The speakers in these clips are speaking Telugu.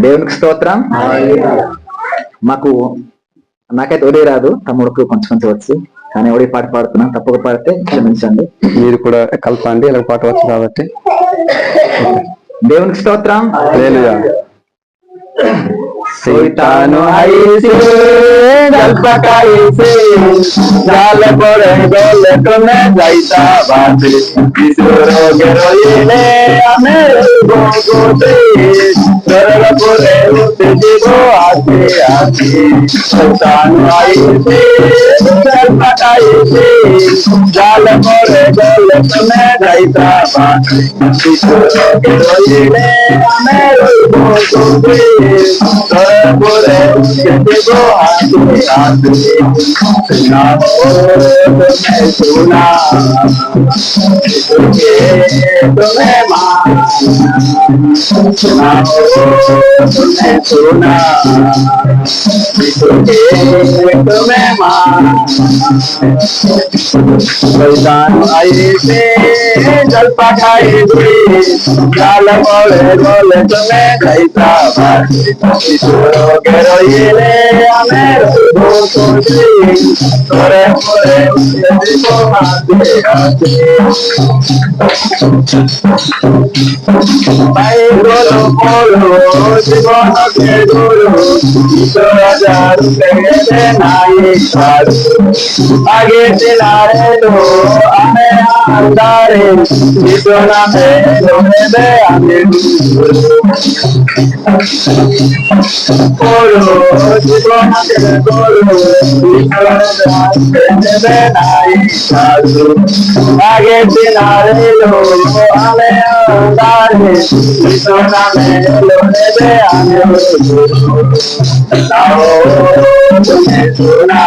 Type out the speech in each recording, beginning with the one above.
దేవునికి స్తోత్రం. మాకు నాకైతే ఒడి రాదు, తమ్ముడుకు కొంచెం కొంచెం వచ్చు, కానీ ఒడి పాట పాడుతున్నాం. తప్పక పాడితే క్షమించండి. మీరు కూడా కలపండి, ఇలా పాట వచ్చు కాబట్టి. దేవునికి స్తోత్రం. Soitano aise jalpaka aise jal pore gole tome jaita bate isoro geroile ame gogote dorga pore utte dibo ate ate soitano aise jalpaka aise jal pore gole tome jaita bate isoro geroile ame gogote Pure go aate aate namo tumhe suna tumhe maan namo tumhe suna tumhe maan Soitano aise jalpaka aise jal pore gole tumhe jaita bate Isoro geroile amero gogote tore pore dibo ate ate Pai golo polo jibono ke golo isoro jaru tegede nai saru age tilare lo ame andare isona me lo mebe ame Golo, jibono ke golo, isoro jaru tegede nai saru age tilare lo ame andare isona me lo mebe ame Namo tumhe suna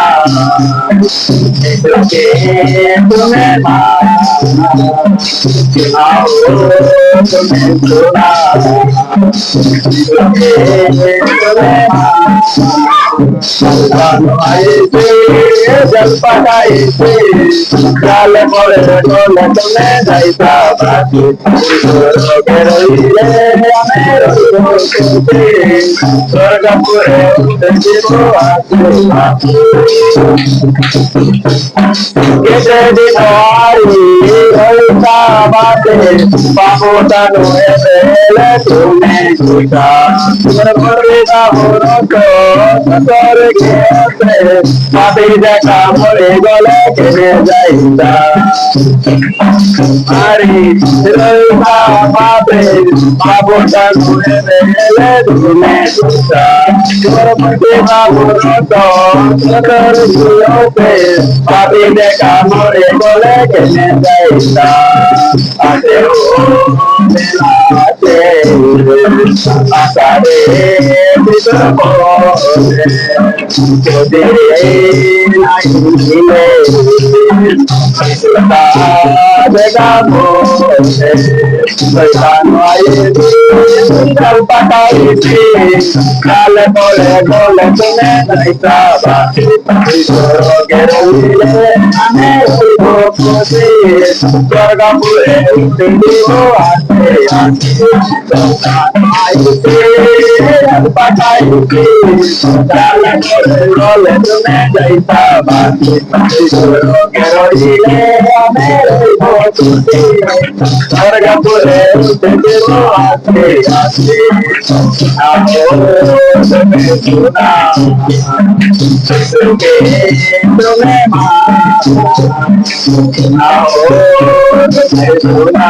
tumhe maan Namo tumhe suna tumhe maan Soitano aise jalpaka aise jal pore gole tome jaita bate isoro geroile amero gogote dorga pore utte dibo ate ate kese dino ari hoita bate pamutano ebele tume juta pore honoto tore ke ate papi jaka more gole kene jaita ari hoita bate pamutano ebele tume juta pore honoto tore ke ate papi jaka more gole kene jaita ate o ate asare bitabo jode nai ile sita begamo Soitano aise jalpaka aise jal pore gole tome jaita bate isoro geroile amero gogote dorga pore utte dibo ate ate Soitano aise jalpaka aise jal pore gole tome jaita bate isoro geroile amero gogote dorga pore utte dibo ate ate Namo tumhe suna tumhe maan Namo tumhe suna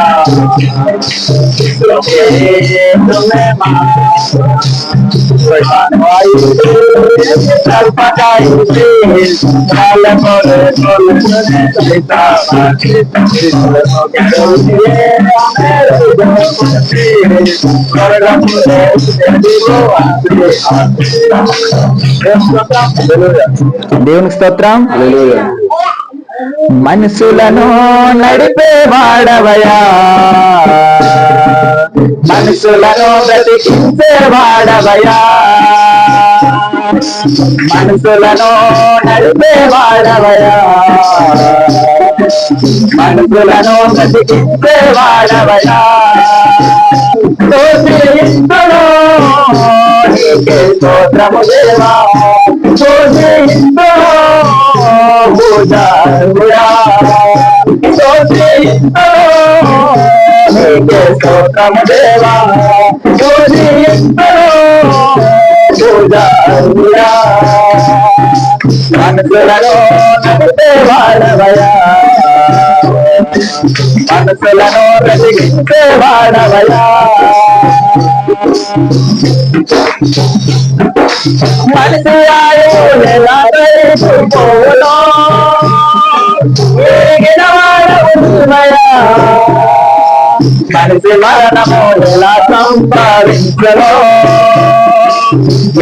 tumhe maan Soitano aise jalpaka aise jal pore gole tome jaita bate isoro geroile amero gogote dorga pore utte dibo ate ate దేవునికి స్తోత్రం. మనసులను నడిపే వాడవయా, మనసులను బ్రతికించే వాడవయా, మనసులను నడిపే వాడవయా, మనసులను బ్రతికించే వాడవయా, తోసిస్తను నీకే స్తోత్రము దేవా స్తుతింతును పూజారుడా స్తుతింతును నీకే స్తోత్రము దేవా స్తుతింతును పూజారుడా మనసులను నడిపే వాడవయా మనసులను బ్రతికించే వాడవయా మనసు ఎలా పోవునో ఎరిగిన వాడవు నీవయా మనసు మరణము ఎలా సంపాదించలో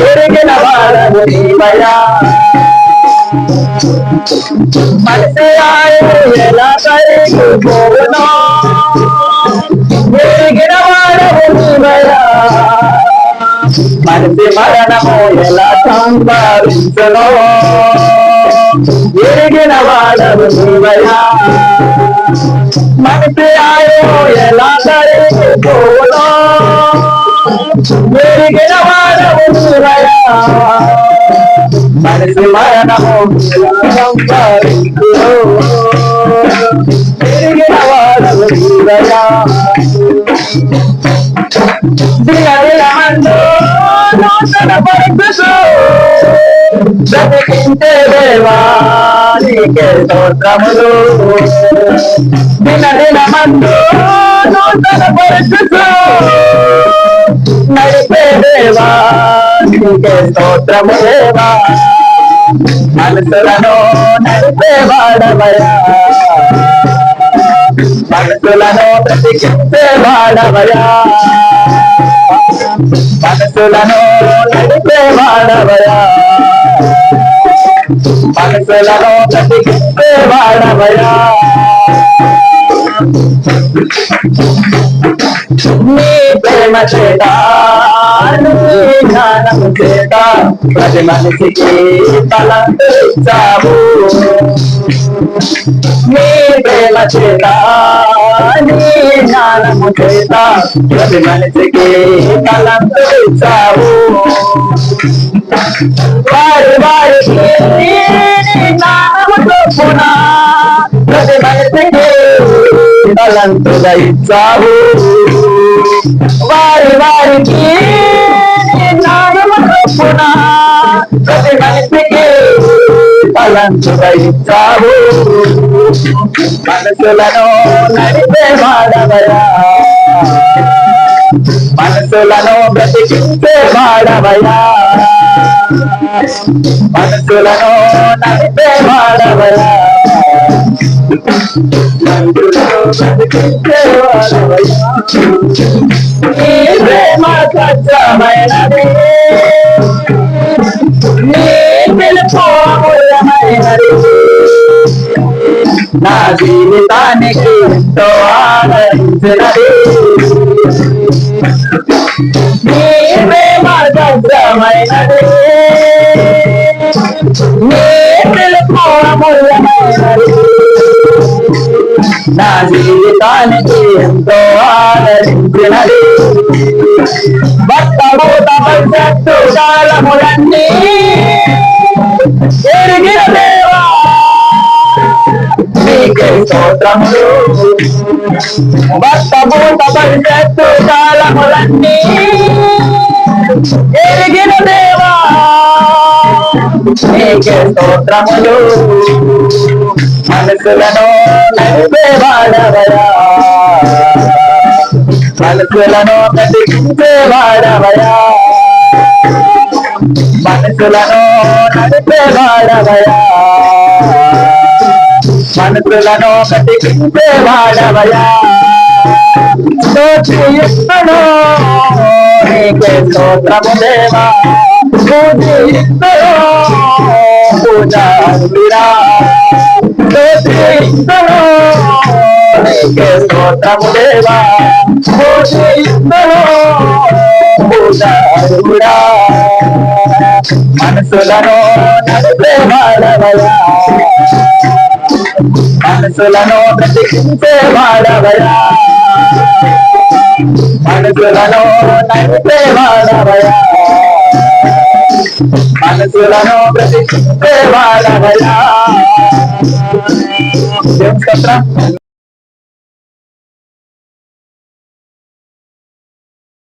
ఎరిగిన వాడవు నీవయా మనసు ఎలా పోవునో ఎరిగిన వాడవు నీవయా మనసు మరణము ఎలా సంపాదించలో ఎరిగిన వాడవు నీవయా మనసు ఎలా పోవునో ఎరిగిన వాడవు నీవయా మనసు మరణము సంపాదించలో ఎరిగిన వాడవు నీవయా దిగదిగమందు నూతన పరుపుసు బ్రతికించే దేవా నీకే స్తోత్రములు దిగదిగమందు నూతన పరుపుసు నడిపే దేవా నీకే స్తోత్రము దేవా మనసులను నడిపే వాడవయా మనసులను బ్రతికించే వాడవయా మనసులను నడిపే వాడవయా మనసులను బ్రతికించే వాడవయా నీ ప్రేమ చేత నీ జ్ఞానము చేత ప్రతి మనిషికి తలంపు ఇచ్చావు నీ ప్రేమ చేత నీ జ్ఞానము చేత ప్రతి మనిషికి తలంపు ఇచ్చావు వారి వారికి నీ జ్ఞానము చొప్పున ప్రతి మనిషికి తలంపుగా ఇచ్చావు వారి వారికి జ్ఞానము చొప్పున ప్రతి మనిషికి తలంపుగా ఇచ్చావు మనసులను నడిపే వాడవయా మనసులను బ్రతికించే వాడవయా మనసులను నడిపే వాడవయా నీ ప్రేమ స్వచ్ఛమైనది నీ పిలుపు అమూల్యమైనది నా జీవితానికి ఎంతో ఆదరించినది నీ ప్రేమ స్వచ్ఛమైనది నీ పిలుపు అమూల్యమైనది నా జీవితానికి ఎంతో ఆదరించినది భక్తభూత భవిష్యత్తు కాలములన్నీ ఎరిగిన దేవా నీకే స్తోత్రములు భక్తభూత భవిష్యత్తు కాలములన్నీ ఎరిగిన దేవా నీకే స్తోత్రములు మనసులను నడిపే వాడవయా మనసులను బ్రతికించే వాడవయా మనసులను నడిపే వాడవయా మనసులను బ్రతికించే వాడవయా స్తోత్రము నీకే స్తోత్రము దేవా స్తుతింతును పూజారుడా స్తుతింతును నీకే స్తోత్రము దేవా స్తుతింతును పూజారుడా మనసులను నడిపే వాడవయా మనసులను బ్రతికించే వాడవయా మనసులను నడిపే వాడవయా మనసులను బ్రతికించేవాడవయ్యా. దేవుని స్తోత్రం.